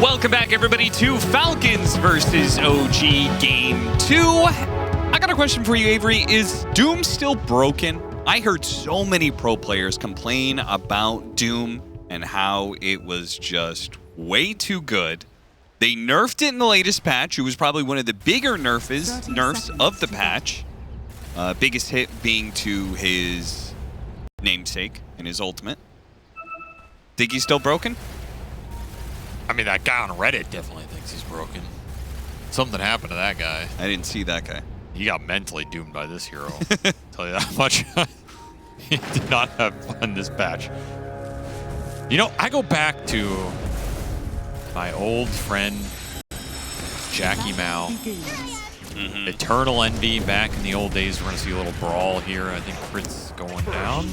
Welcome back, everybody, to Falcons versus OG Game 2. I got a question for you, Avery. Is Doom still broken? I heard so many pro players complain about Doom and how it was just way too good. They nerfed it in the latest patch. It was probably one of the bigger nerfs of the patch. Biggest hit being to his namesake and his ultimate. Think he's still broken? I mean, that guy on Reddit definitely thinks he's broken. Something happened to that guy. I didn't see that guy. He got mentally doomed by this hero. Tell you that much. He did not have fun this patch. You know, I go back to my old friend Jackie Mao. Eternal Envy back in the old days. We're going to see a little brawl here. I think Crit's going down.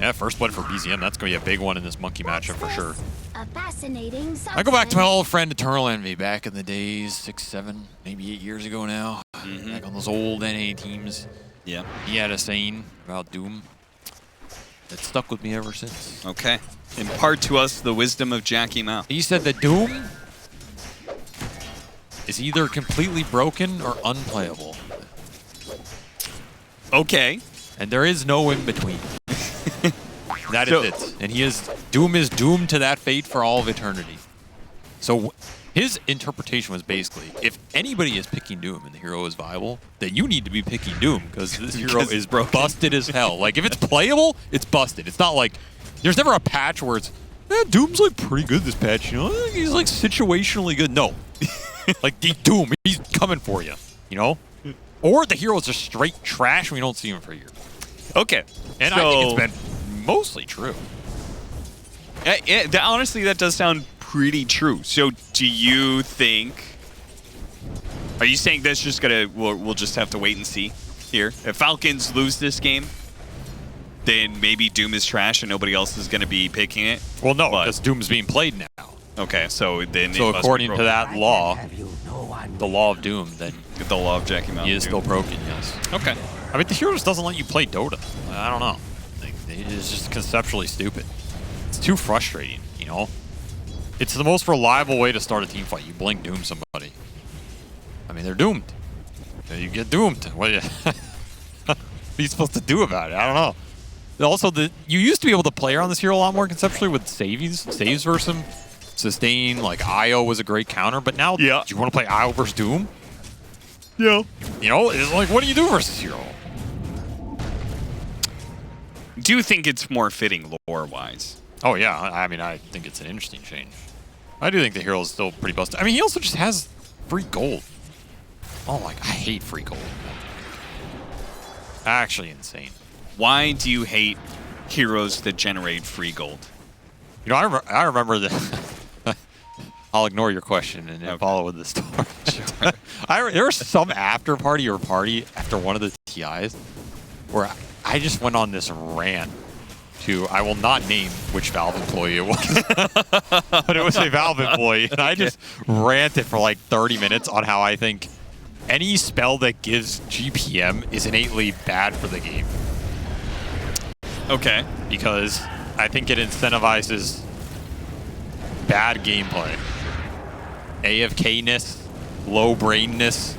Yeah, first blood for BZM. That's going to be a big one in this monkey matchup for sure. I go back to my old friend Eternal Envy back in the days, 6, 7, maybe 8 years ago now. Back on those old NA teams. Yeah. He had a saying about Doom that stuck with me ever since. Okay. Impart to us the wisdom of Jackie Mao. He said that Doom is either completely broken or unplayable. Okay. And there is no in between. That is it. And Doom is doomed to that fate for all of eternity. So his interpretation was basically, if anybody is picking Doom and the hero is viable, then you need to be picking Doom because this hero is busted as hell. Like, if it's playable, it's busted. It's not like, there's never a patch where it's, Doom's like pretty good this patch, you know? He's like situationally good. No. Like, Doom, he's coming for you, you know? Or the hero is just straight trash and we don't see him for a year. Okay. And I think it's been mostly true. Honestly, that does sound pretty true. So do you think... Are you saying that's just going to... We'll just have to wait and see here? If Falcons lose this game, then maybe Doom is trash and nobody else is going to be picking it? Well, no, because Doom's being played now. Okay, so then... So according to that law, the law of Doom, then... The law of Jackie Mao. He is still broken, yes. Okay. I mean, the hero just doesn't let you play Dota. I don't know. It is just conceptually stupid. It's too frustrating, you know? It's the most reliable way to start a team fight. You blink doom somebody. I mean, they're doomed. You get doomed. What are you supposed to do about it? I don't know. Also, you used to be able to play around this hero a lot more conceptually with saves versus him. Sustain, like IO was a great counter, but now do you want to play IO versus Doom? Yeah. You know, it's like, what do you do versus hero? Do you think it's more fitting lore-wise? Oh, yeah. I mean, I think it's an interesting change. I do think the hero is still pretty busted. I mean, he also just has free gold. Oh, my God. I hate free gold. Actually insane. Why do you hate heroes that generate free gold? You know, I remember the... I'll ignore your question and follow with the story. Sure. There was some after party or party after one of the TIs where I just went on this rant to, I will not name which Valve employee it was, but it was a Valve employee, and I just ranted for like 30 minutes on how I think any spell that gives GPM is innately bad for the game. Okay. Because I think it incentivizes bad gameplay. AFK-ness, low brainness.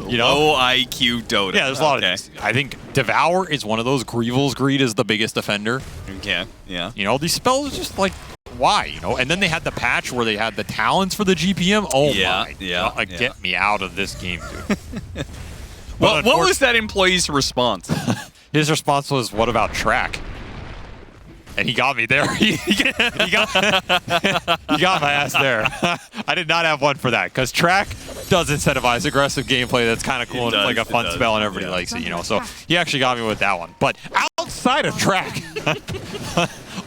You know? Low IQ Dota. Yeah, there's a lot of these. I think Devour is one of those. Greevil's Greed is the biggest offender. Okay, yeah. You know, these spells are just like, why? You know, and then they had the patch where they had the talents for the GPM. Oh my God, get me out of this game, dude. What was that employee's response? His response was, "What about track?" And he got me there. he got my ass there. I did not have one for that because track does incentivize aggressive gameplay. That's kind of cool. And it's like a fun spell, and everybody likes it, you know. So he actually got me with that one. But outside of track,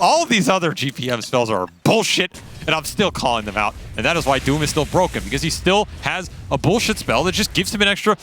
all of these other GPM spells are bullshit, and I'm still calling them out. And that is why Doom is still broken, because he still has a bullshit spell that just gives him an extra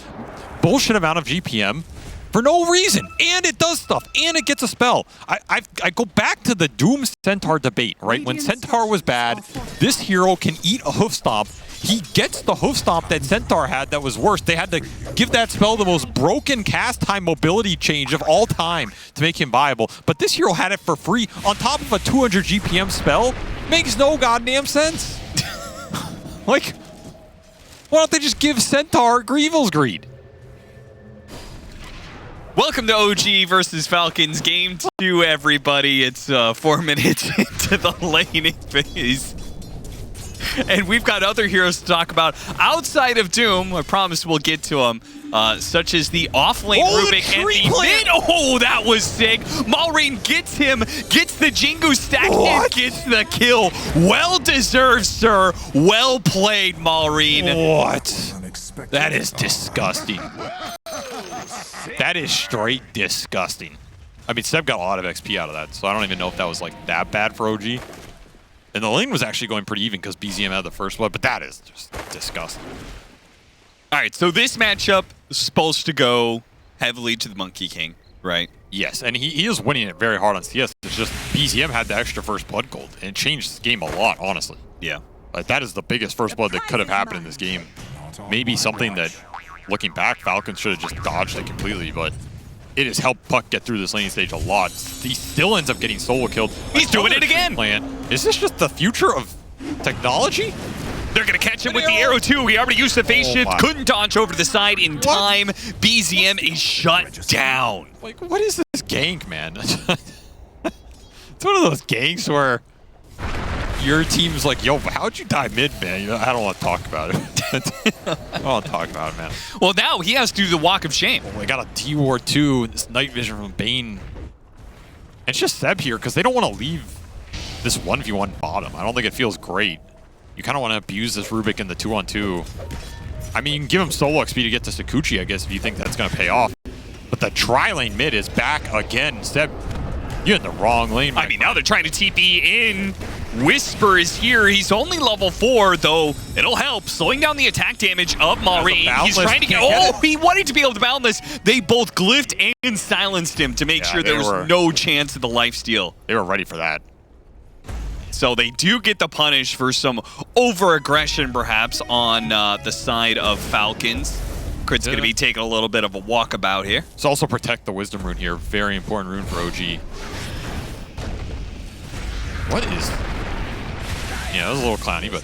bullshit amount of GPM for no reason, and it does stuff, and it gets a spell. I go back to the Doom Centaur debate, right? When Centaur was bad, this hero can eat a hoof stomp. He gets the hoof stomp that Centaur had that was worse. They had to give that spell the most broken cast time mobility change of all time to make him viable. But this hero had it for free on top of a 200 GPM spell. Makes no goddamn sense. Like, why don't they just give Centaur Grievel's Greed? Welcome to OG versus Falcons Game 2, everybody. It's 4 minutes into the laning phase. And we've got other heroes to talk about outside of Doom. I promise we'll get to them. Such as the off-lane Rubik and the mid. Oh, that was sick. Maureen gets him, gets the Jingu stacked in, gets the kill. Well-deserved, sir. Well played, Maureen. What? That is disgusting. That is straight disgusting. I mean, Seb got a lot of XP out of that, so I don't even know if that was like that bad for OG. And the lane was actually going pretty even because BZM had the first blood, but that is just disgusting. All right, so this matchup is supposed to go heavily to the Monkey King, right? Yes, and he is winning it very hard on CS. It's just BZM had the extra first blood gold, and it changed the game a lot, honestly. Yeah. Like, that is the biggest first blood that could have happened in this game. Maybe something that, looking back, Falcons should have just dodged it completely, but it has helped Puck get through this laning stage a lot. He still ends up getting solo killed. He's doing it again! Is this just the future of technology? They're going to catch him with the arrow, too. He already used the face shift. Couldn't dodge over to the side in time. BZM is shut down. Like, what is this gank, man? It's one of those ganks where your team's like, yo, how'd you die mid, man? You know, I don't want to talk about it. I don't want to talk about it, man. Well, now he has to do the walk of shame. Oh, they got a T-Ward 2, this night vision from Bane. And it's just Seb here because they don't want to leave this 1v1 bottom. I don't think it feels great. You kind of want to abuse this Rubik in the 2-on-2. I mean, give him solo XP to get to Sakuchi, I guess, if you think that's going to pay off. But the tri-lane mid is back again. Seb, you're in the wrong lane, man. I mean, now they're trying to TP in. Whisper is here. He's only level 4, though. It'll help. Slowing down the attack damage of Maureen. He's trying to get... Oh, he wanted to be able to boundless. They both glyphed and silenced him to make sure there was no chance of the lifesteal. They were ready for that. So they do get the punish for some over-aggression, perhaps, on the side of Falcons. Crit's going to be taking a little bit of a walkabout here. Let's also protect the Wisdom rune here. Very important rune for OG. What is... Yeah, that was a little clowny, but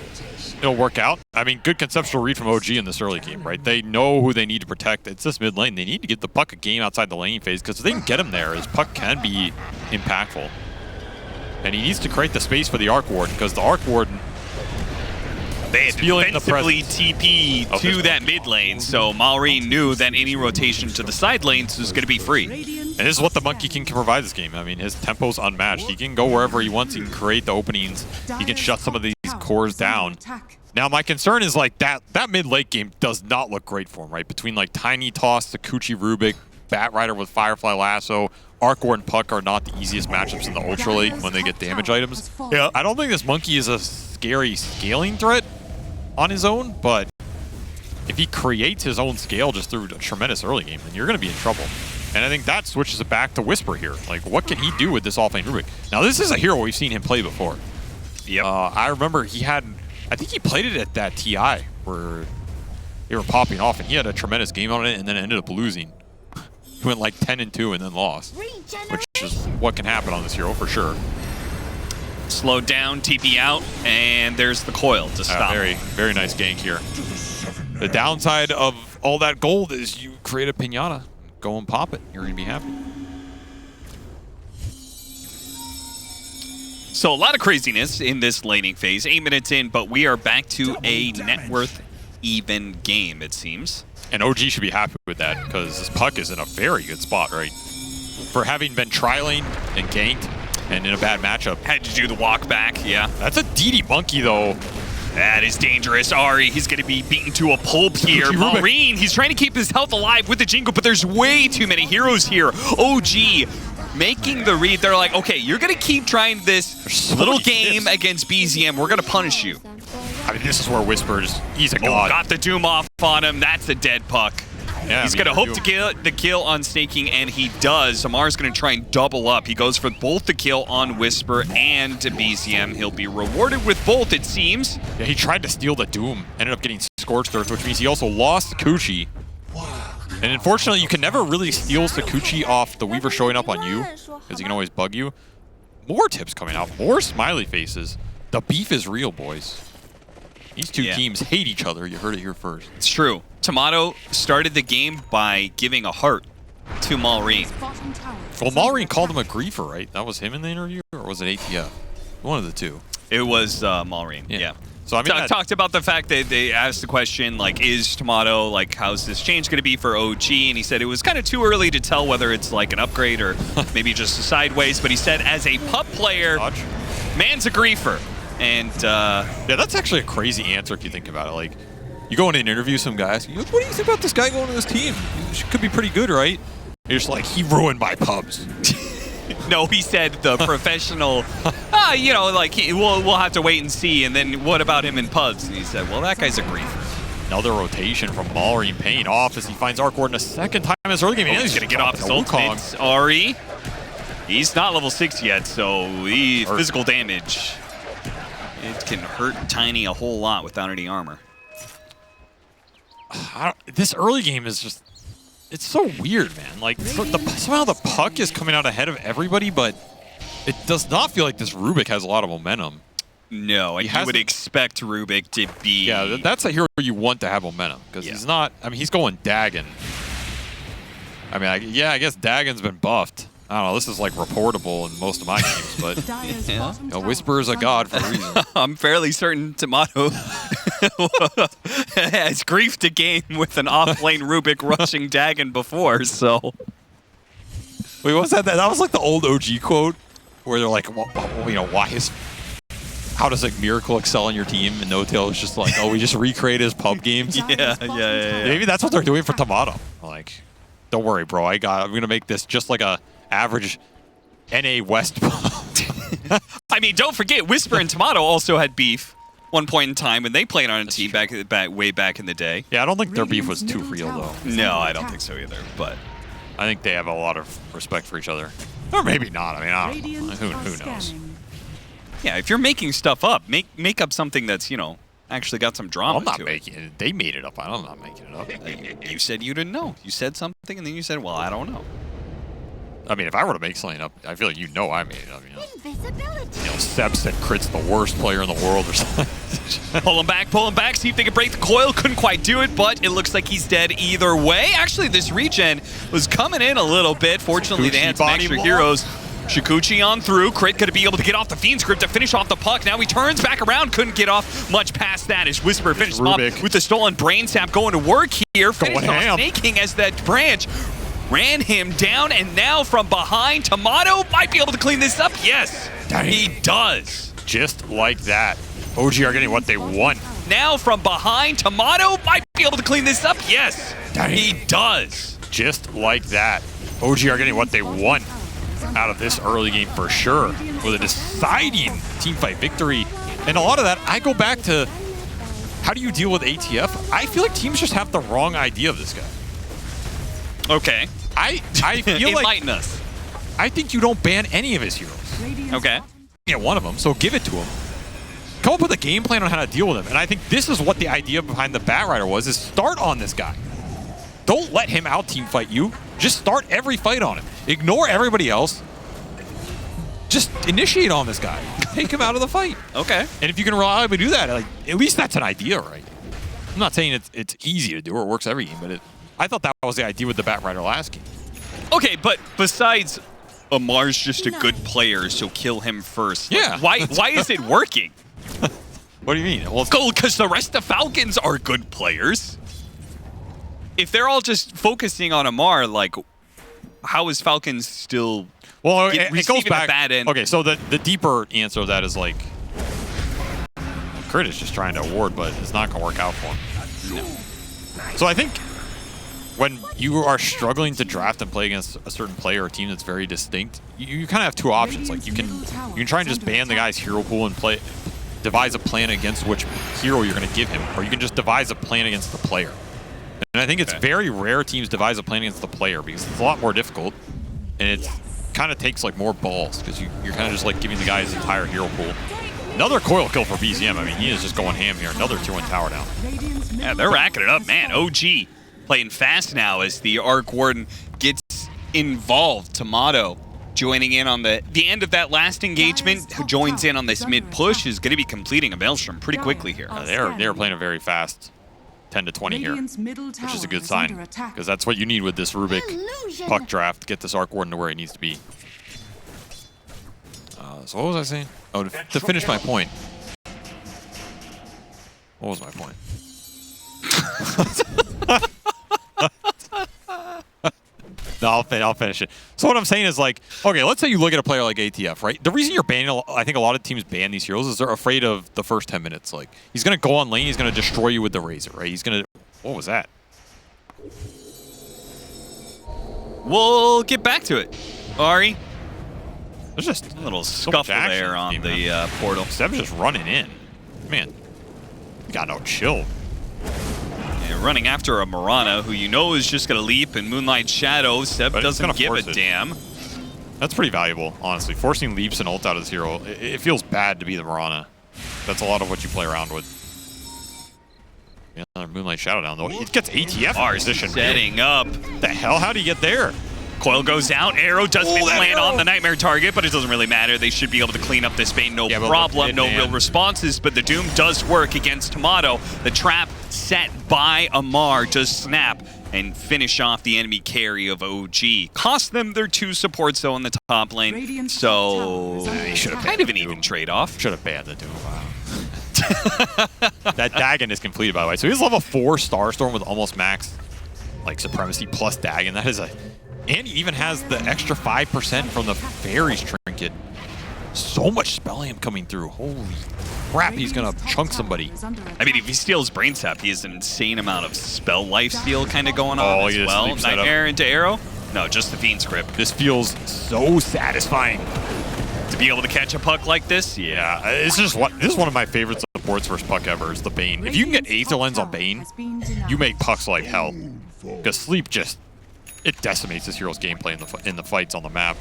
it'll work out. I mean, good conceptual read from OG in this early game, right? They know who they need to protect. It's this mid lane. They need to get the Puck a game outside the laning phase because if they can get him there, his Puck can be impactful. And he needs to create the space for the Arc Warden because the Arc Warden... They had defensively TP to that mid lane, so Maureen knew that any rotation to the side lanes was going to be free. And this is what the Monkey King can provide this game. I mean, his tempo's unmatched. He can go wherever he wants. He can create the openings. He can shut some of these cores down. Now, my concern is like that mid late game does not look great for him, right? Between like Tiny Toss, Sakuchi Rubik, Bat Rider with Firefly Lasso, Arc War and Puck are not the easiest matchups in the Ultra Late when they get damage items. Yeah, I don't think this Monkey is a scary scaling threat on his own, but if he creates his own scale just through a tremendous early game, then you're going to be in trouble. And I think that switches it back to Whisper here. Like, what can he do with this offlane Rubik? Now, this is a hero we've seen him play before. Yep. I remember he had, I think he played it at that TI where they were popping off, and he had a tremendous game on it and then ended up losing. He went like 10-2 and then lost, which is what can happen on this hero for sure. Slowed down, TP out, and there's the coil to stop. Very, very nice gank here. The downside of all that gold is you create a pinata. Go and pop it. You're going to be happy. So a lot of craziness in this laning phase. 8 minutes in, but we are back to a net worth even game, it seems. And OG should be happy with that because this Puck is in a very good spot, right? For having been tri-lane and ganked and in a bad matchup. Had to do the walk back, yeah. That's a DD Monkey, though. That is dangerous. Ari, he's going to be beaten to a pulp here. Maureen, he's trying to keep his health alive with the Jingle, but there's way too many heroes here. OG making the read. They're like, okay, you're going to keep trying this little game against BZM. We're going to punish you. I mean, this is where Whispers, he's a god. Got the Doom off on him. That's a dead Puck. Yeah, he's going to hope to get the kill on Snaking, and he does. Amar's going to try and double up. He goes for both the kill on Whisper and BZM. He'll be rewarded with both, it seems. Yeah, he tried to steal the Doom. Ended up getting Scorched Earth, which means he also lost Sakuchi. And unfortunately, you can never really steal Sakuchi off the Weaver showing up on you, because he can always bug you. More tips coming out, more smiley faces. The beef is real, boys. These two teams hate each other. You heard it here first. It's true. Tomato started the game by giving a heart to Maureen. Well, Maureen called him a griefer, right? That was him in the interview, or was it ATF? One of the two. It was Maureen. Yeah. So I mean, talked about the fact that they asked the question, like, is Tomato, like, how's this change going to be for OG? And he said it was kind of too early to tell whether it's like an upgrade or maybe just a sideways. But he said, as a pup player, man's a griefer. And yeah, that's actually a crazy answer if you think about it. Like, you go in and interview some guy, asking, what do you think about this guy going to this team? He could be pretty good, right? You're just like, he ruined my pubs. No, he said the professional, you know, like, we'll have to wait and see. And then what about him in pubs? And he said, well, that guy's a griefer. Another rotation from Maureen paying off as he finds Arc Warden a second time in this early game. Oh, he's going to get off his ultimate. Ari, he's not level 6 yet, so physical damage. It can hurt Tiny a whole lot without any armor. This early game is just, it's so weird, man. Like, somehow the puck is coming out ahead of everybody, but it does not feel like this Rubik has a lot of momentum. No, you would expect Rubik to be... Yeah, that's a hero you want to have momentum, because he's not... I mean, he's going Dagon. I mean, I guess Dagon's been buffed. I don't know, this is like reportable in most of my games, but you know, Whisper is a god for a reason. I'm fairly certain Tomato has griefed a game with an off-lane Rubik rushing Dagon before, so... Wait, what was that? That was like the old OG quote, where they're like, well, you know, how does like Miracle excel on your team? And No Tail is just like, oh, we just recreate his pub games? Yeah. Maybe that's what they're doing for Tomato. Like, don't worry, bro, I'm gonna make this just like a average NA West pub. I mean, don't forget, Whisper and Tomato also had beef one point in time when they played on a team way back in the day. Yeah, I don't think their beef was too real, though. No, I don't think so either, but... I think they have a lot of respect for each other. Or maybe not. I mean, I don't know. Who knows? Yeah, if you're making stuff up, make up something that's, you know, actually got some drama I'm not to making it. They made it up. I'm not making it up. You said you didn't know. You said something, and then you said, well, I don't know. I mean, if I were to make something up, I feel like you know I made it up. You know, Seb said Crit's the worst player in the world or something. Pull him back, see if they can break the coil. Couldn't quite do it, but it looks like he's dead either way. Actually, this regen was coming in a little bit. Fortunately, they had some extra heroes. Shikuchi on through. Crit going to be able to get off the Fiend's Grip to finish off the puck. Now he turns back around. Couldn't get off much past that as Whisper finishes him off with the stolen Brain Sap going to work here. Finished off snaking as that branch ran him down, and now from behind, Tomato might be able to clean this up. Yes, he does. Just like that. OG are getting what they want. Now from behind, Tomato might be able to clean this up. Yes, he does. Just like that. OG are getting what they want out of this early game for sure, with a deciding teamfight victory. And a lot of that, I go back to, how do you deal with ATF? I feel like teams just have the wrong idea of this guy. Okay. I feel like... Enlighten us. I think you don't ban any of his heroes. Okay. Yeah, one of them, so give it to him. Come up with a game plan on how to deal with him. And I think this is what the idea behind the Bat Rider was, is start on this guy. Don't let him out team fight you. Just start every fight on him. Ignore everybody else. Just initiate on this guy. Take him out of the fight. Okay. And if you can reliably do that, like, at least that's an idea, right? I'm not saying it's easy to do or it works every game, but I thought that was the idea with the Bat Rider last game. Okay, but besides Amar's just a good player, so kill him first. Yeah. Like, why is it working? What do you mean? Well, because the rest of Falcons are good players. If they're all just focusing on Amar, like, how is Falcons still it goes back. The bad end? Okay, so the deeper answer to that is like, Crit is just trying to award, but it's not going to work out for him. No. So I think when you are struggling to draft and play against a certain player or team that's very distinct, you kind of have two options. Like, you can try and just ban the guy's hero pool and devise a plan against which hero you're going to give him, or you can just devise a plan against the player. And I think it's very rare teams devise a plan against the player, because it's a lot more difficult, and it kind of takes like more balls, because you're kind of just like giving the guy his entire hero pool. Another coil kill for BZM. I mean, he is just going ham here. Another 2-1 tower down. Yeah, they're racking it up, man. OG playing fast now as the Arc Warden gets involved. Tomato joining in on the end of that last engagement, who joins in on this mid push, is going to be completing a Maelstrom pretty quickly here. They're playing a very fast 10 to 20 here, which is a good sign, because that's what you need with this Rubik puck draft to get this Arc Warden to where he needs to be. So what was I saying? Oh, to finish my point. What was my point? No, I'll finish it. So what I'm saying is, like, okay, let's say you look at a player like ATF, right? The reason you're banning, I think a lot of teams ban these heroes is they're afraid of the first 10 minutes. Like, he's going to go on lane, he's going to destroy you with the Razor, right? He's going to... What was that? We'll get back to it. Ari? There's just a little scuffle there on the portal. Seb's just running in. Man, you got no chill. Running after a Mirana, who you know is just going to leap in Moonlight Shadow. Seb doesn't give a damn. That's pretty valuable, honestly. Forcing leaps and ult out of this hero, it feels bad to be the Mirana. That's a lot of what you play around with. Yeah, another Moonlight Shadow down, though. It gets ATF in position. Setting up. The hell? How do you get there? Coil goes out. Arrow doesn't land on the Nightmare target, but it doesn't really matter. They should be able to clean up this bane, no problem. No real responses, but the Doom does work against Tomato. The trap set by Amar does snap and finish off the enemy carry of OG. Cost them their 2 supports, though, in the top lane. So they should have kind of an even trade-off. Should have banned the Doom. Wow. That Dagon is completed, by the way. So he's level 4 Starstorm with almost max, like, Supremacy plus Dagon. That is a... And he even has the extra 5% from the Fairies trinket. So much spelling coming through. Holy crap, he's going to chunk somebody. I mean, if he steals Brain Sap, he has an insane amount of spell lifesteal kind of going on as well. Nightmare into Arrow? No, just the Fiend script. This feels so satisfying. To be able to catch a puck like this? Yeah, this is one of my favorite supports versus puck ever, is the Bane. If you can get Aether Lens on Bane, you make pucks like hell. Because Sleep just... It decimates this hero's gameplay in the fights on the map.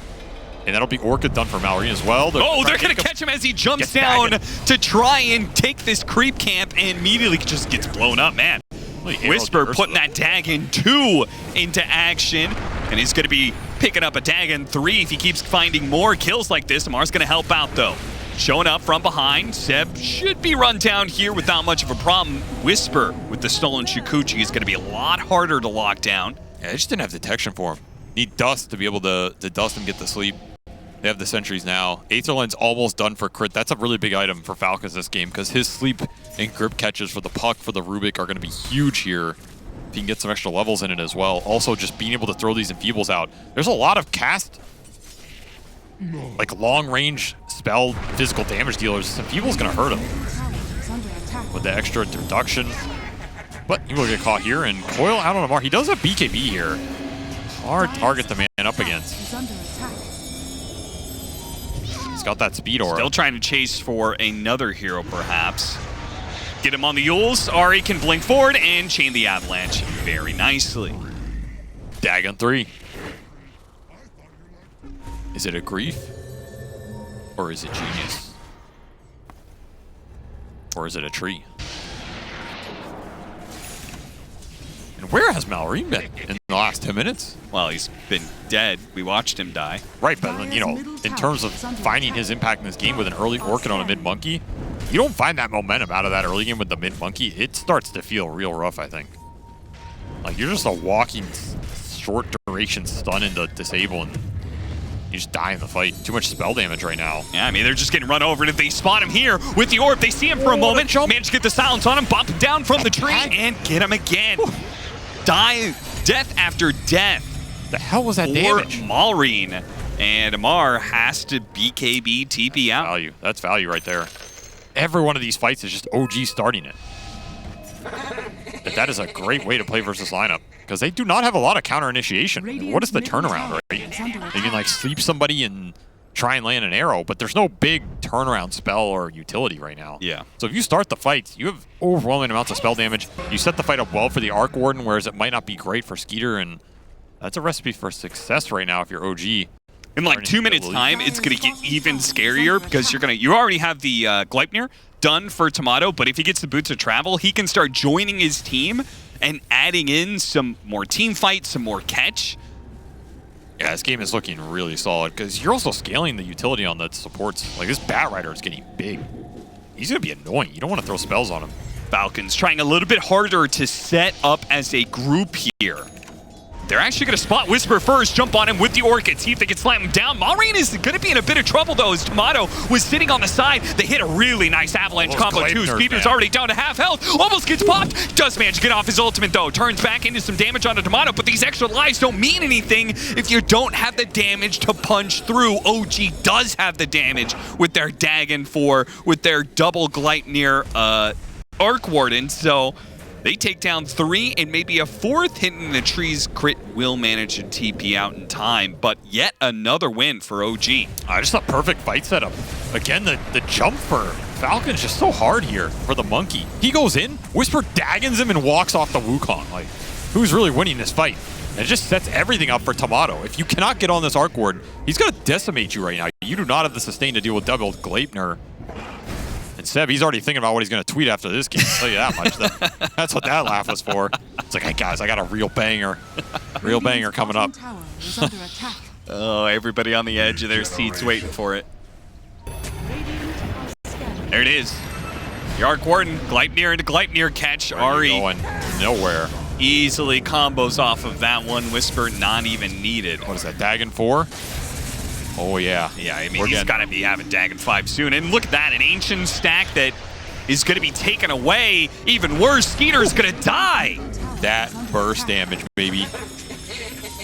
And that'll be Orca done for Mallory as well. They're going to catch him as he jumps down to try and take this creep camp, and immediately just gets blown up, man. Whisper putting that Dagon 2 into action, and he's going to be picking up a Dagon 3 if he keeps finding more kills like this. Amar's going to help out, though. Showing up from behind, Seb should be run down here without much of a problem. Whisper with the stolen Shukuchi is going to be a lot harder to lock down. Yeah, they just didn't have detection for him. Need dust to be able to dust and get to sleep. They have the sentries now. Aetherland's almost done for crit. That's a really big item for Falcons this game, because his sleep and grip catches for the puck, for the Rubik, are going to be huge here. If he can get some extra levels in it as well. Also, just being able to throw these Enfeebles out. There's a lot of cast, like, long-range spell physical damage dealers. This Enfeeble's going to hurt him with the extra reduction. But he will get caught here, and Coil out on Amar. He does have BKB here. Hard target to man up against. He's got that speed aura. Still trying to chase for another hero, perhaps. Get him on the Yules. Ari can blink forward and chain the Avalanche very nicely. Dagon 3. Is it a grief? Or is it genius? Or is it a tree? And where has Mallory been in the last 10 minutes? Well, he's been dead. We watched him die. Right, but, you know, in terms of finding his impact in this game with an early Orchid on a mid-monkey, you don't find that momentum out of that early game with the mid-monkey. It starts to feel real rough, I think. Like, you're just a walking short-duration stun into disable, and you just die in the fight. Too much spell damage right now. Yeah, I mean, they're just getting run over, and if they spot him here with the orb, they see him for a moment, manage to get the silence on him, bump him down from the tree, and get him again. Die, death after death. The hell was that damage? Malrine, and Amar has to BKB TP out. Value. That's value right there. Every one of these fights is just OG starting it. But that is a great way to play versus lineup, because they do not have a lot of counter initiation. What is the turnaround, right? They can, like, sleep somebody and try and land an arrow, but there's no big turnaround spell or utility right now. Yeah. So if you start the fight, you have overwhelming amounts of spell damage. You set the fight up well for the Arc Warden, whereas it might not be great for Skeeter, and that's a recipe for success right now if you're OG. In like 2 minutes time, it's going to get even scarier, because you already have the Gleipnir done for Tomato, but if he gets the Boots of Travel, he can start joining his team and adding in some more team fights, some more catch. Yeah, this game is looking really solid because you're also scaling the utility on the supports. Like, this Bat Rider is getting big. He's going to be annoying. You don't want to throw spells on him. Falcons trying a little bit harder to set up as a group here. They're actually going to spot Whisper first, jump on him with the Orchid, see if they can slam him down. Maureen is going to be in a bit of trouble, though, as Tomato was sitting on the side. They hit a really nice avalanche combo, too. Speeder's already down to half health. Almost gets popped. Does manage to get off his ultimate, though. Turns back into some damage onto Tomato, but these extra lives don't mean anything if you don't have the damage to punch through. OG does have the damage with their Dagon 4, with their double Gleipnir Arc Warden, so they take down 3 and maybe a 4th hitting the trees. Crit will manage to TP out in time, but yet another win for OG. Just a perfect fight setup. Again, the jump for Falcon's just so hard here for the monkey. He goes in, Whisper Dagons him and walks off the Wukong. Like, who's really winning this fight? And it just sets everything up for Tomato. If you cannot get on this Arc Ward, he's going to decimate you right now. You do not have the sustain to deal with double Gleipnir. And Seb, he's already thinking about what he's going to tweet after this game. I'll tell you that much. That's what that laugh was for. It's like, hey guys, I got a real banger. Real banger coming up. Oh, everybody on the edge of their seats waiting for it. There it is. The Arc Warden, Gleipnir into Gleipnir catch. Ari going nowhere. Easily combos off of that one. Whisper not even needed. What is that, Dagon 4? Oh, yeah. Yeah, I mean, he's got to be having Dagon 5 soon. And look at that, an ancient stack that is going to be taken away. Even worse, Skeeter's going to die. That burst damage, baby.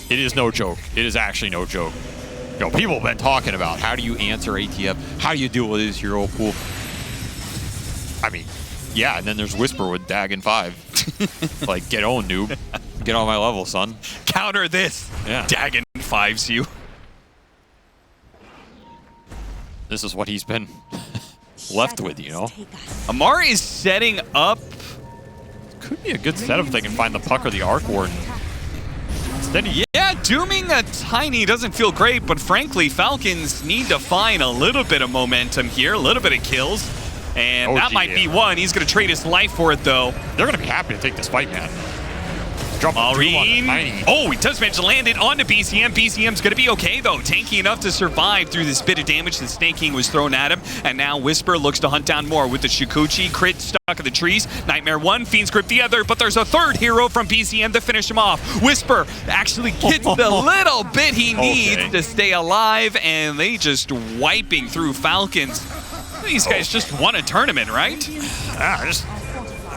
It is no joke. It is actually no joke. Yo, people have been talking about how do you answer ATF? How do you deal with his hero pool? I mean, yeah, and then there's Whisper with Dagon 5. Like, get on, noob. Get on my level, son. Counter this. Yeah. Dagon 5s you. This is what he's been left with, you know? Amari is setting up. Could be a good setup if they can find the puck or the Arc Warden. Instead, yeah, dooming a Tiny doesn't feel great, but frankly, Falcons need to find a little bit of momentum here, a little bit of kills. And that might be one. He's going to trade his life for it, though. They're going to be happy to take this fight, man. Maureen. Oh, he does manage to land it onto BCM. BCM's going to be okay, though. Tanky enough to survive through this bit of damage that Snake King was thrown at him. And now Whisper looks to hunt down more with the Shikuchi. Crit stuck in the trees. Nightmare 1, Fiend's Grip the other. But there's a third hero from BCM to finish him off. Whisper actually gets the little bit he needs to stay alive. And they just wiping through Falcons. These guys just won a tournament, right?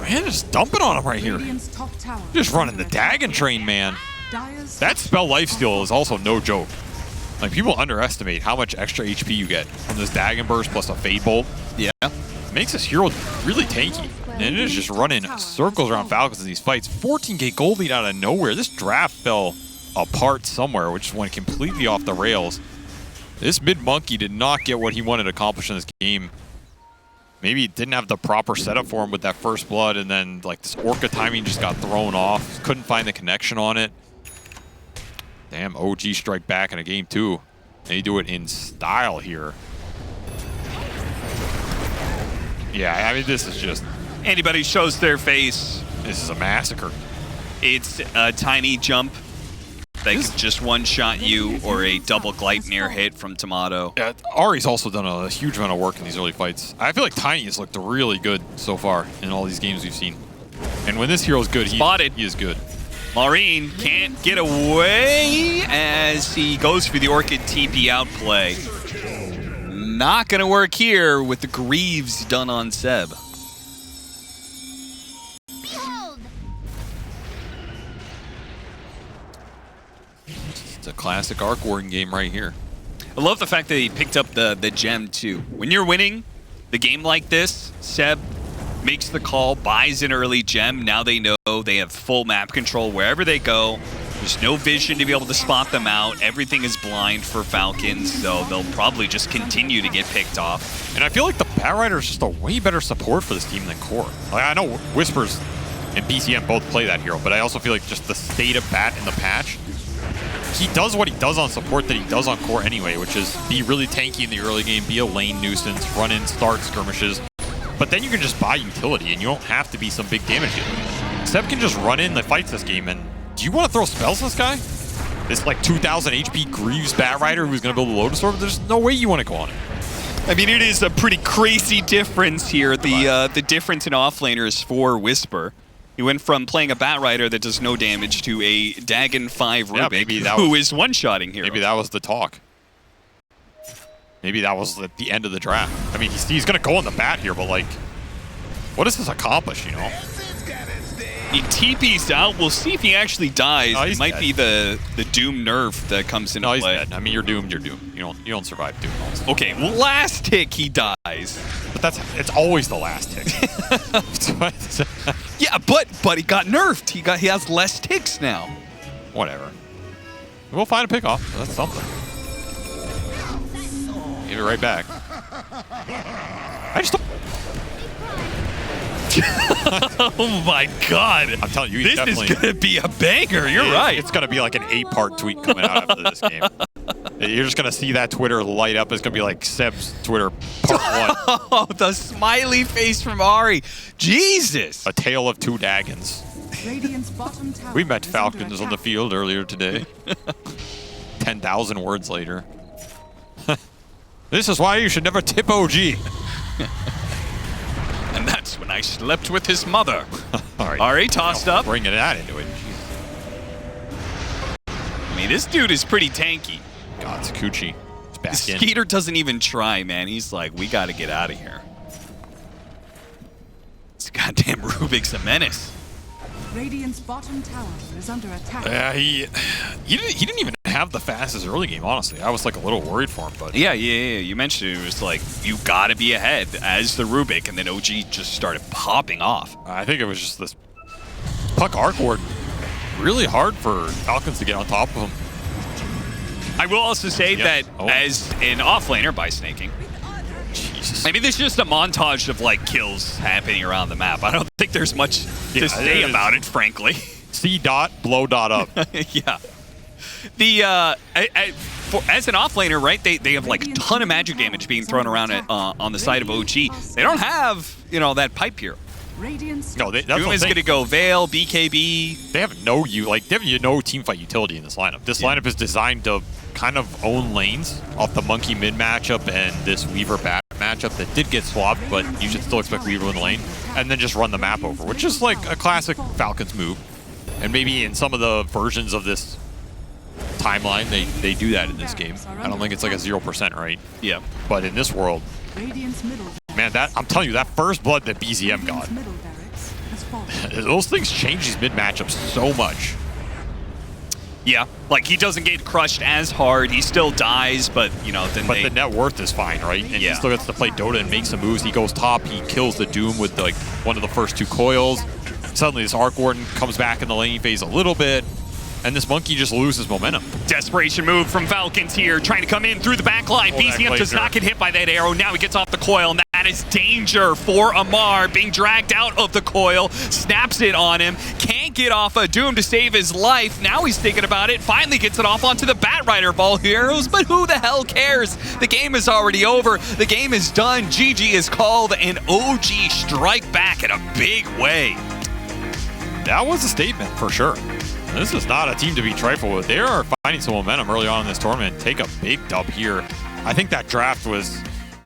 Just dumping on him right here. Just running the Dagon train, man. That spell lifesteal is also no joke. Like, people underestimate how much extra HP you get from this Dagon burst plus a Fade Bolt. Yeah. It makes this hero really tanky. And it is just running circles around Falcons in these fights. 14k gold lead out of nowhere. This draft fell apart somewhere, which went completely off the rails. This mid-monkey did not get what he wanted to accomplish in this game. Maybe he didn't have the proper setup for him with that first blood, and then like this Orca timing just got thrown off. Couldn't find the connection on it. Damn, OG strike back in a game 2. They do it in style here. Yeah, I mean, this is just... Anybody shows their face. This is a massacre. It's a tiny jump that could just one-shot you, or a double Gleipnir hit from Tomato. Yeah, Ari's also done a huge amount of work in these early fights. I feel like Tiny has looked really good so far in all these games we've seen. And when this hero's good, he is good. Maureen can't get away as he goes for the Orchid TP out play. Not going to work here with the Greaves done on Seb. It's a classic Arc Warden game right here. I love the fact that he picked up the gem too. When you're winning the game like this, Seb makes the call, buys an early gem. Now they know they have full map control wherever they go. There's no vision to be able to spot them out. Everything is blind for Falcons, so they'll probably just continue to get picked off. And I feel like the Bat Rider is just a way better support for this team than Core. Like, I know Whispers and BCM both play that hero, but I also feel like just the state of Bat in the patch, he does what he does on support that he does on Core anyway, which is be really tanky in the early game, be a lane nuisance, run in, start skirmishes. But then you can just buy utility, and you don't have to be some big damage dealer. Seb can just run in the fights this game, and do you want to throw spells at this guy? this like 2,000 HP Greaves Bat Rider who's going to build a Lotus Orb, there's no way you want to go on it. I mean, it is a pretty crazy difference here. The difference in offlaners for Whisper. He went from playing a Bat Rider that does no damage to a Dagon 5 Rubik who is one-shotting here. Maybe that was the talk. Maybe that was at the end of the draft. I mean, he's going to go on the bat here, but like, what does this accomplish, you know? He TP's out. We'll see if he actually dies. Oh, it might be the Doom nerf that comes into play. play. Dead. I mean, you're doomed. You're doomed. You don't survive Doom. Okay, last tick he dies. But it's always the last tick. Yeah, but he got nerfed. He has less ticks now. Whatever. We'll find a pickoff. That's something. Give it right back. I just don't. Oh my God! I'm telling you, this is gonna be a banger. You're right. It's gonna be like an 8-part tweet coming out after this game. You're just gonna see that Twitter light up. It's gonna be like Seb's Twitter part 1. Oh, the smiley face from Ari. Jesus! A tale of two Dagons. We met Falcons on the field earlier today. 10,000 words later. This is why you should never tip OG. And that's when I slept with his mother. All right. Ari tossed up. Bringing that into it. I mean, this dude is pretty tanky. God, it's Coochie. It's back in. Skeeter doesn't even try, man. He's like, we got to get out of here. This goddamn Rubik's a menace. Radiant's bottom tower is under attack. Yeah, he didn't even have the fastest early game, honestly. I was like a little worried for him, but yeah. You mentioned it was like you gotta be ahead as the Rubik, and then OG just started popping off. I think it was just this puck arc ward. Really hard for Falcons to get on top of him. I will also say that as an offlaner by snaking. Jesus. I mean, there's just a montage of like kills happening around the map. I don't think there's much to say about it, frankly. C dot, blow dot up. Yeah. The as an offlaner, right? They have like a ton of magic damage being thrown around on the side of OG. They don't have that pipe here. No, Doom is gonna go Veil, BKB. They have no teamfight utility in this lineup. This lineup is designed to kind of own lanes off the Monkey mid matchup and this Weaver bat matchup that did get swapped, but you should still expect Weaver in the lane, and then just run the map over, which is like a classic Falcons move. And maybe in some of the versions of this timeline, they do that in this game. I don't think it's like a 0%, right? Yeah. But in this world, man, I'm telling you, that first blood that BZM got, those things change these mid matchups so much. Yeah, like he doesn't get crushed as hard. He still dies, but then the net worth is fine, right? And he still gets to play Dota and make some moves. He goes top. He kills the Doom with like one of the first 2 coils. Suddenly, this Arc Warden comes back in the laning phase a little bit, and this Monkey just loses momentum. Desperation move from Falcons here, trying to come in through the back line. BZM does not get hit by that arrow. Now he gets off the coil, and that is danger for Amar, being dragged out of the coil. Snaps it on him. Can't get off a Doom to save his life. Now he's thinking about it. Finally gets it off onto the Bat Rider ball arrows, but who the hell cares? The game is already over. The game is done. GG is called, and OG strike back in a big way. That was a statement for sure. This is not a team to be trifled with. They are finding some momentum early on in this tournament. Take a big dub here. I think that draft was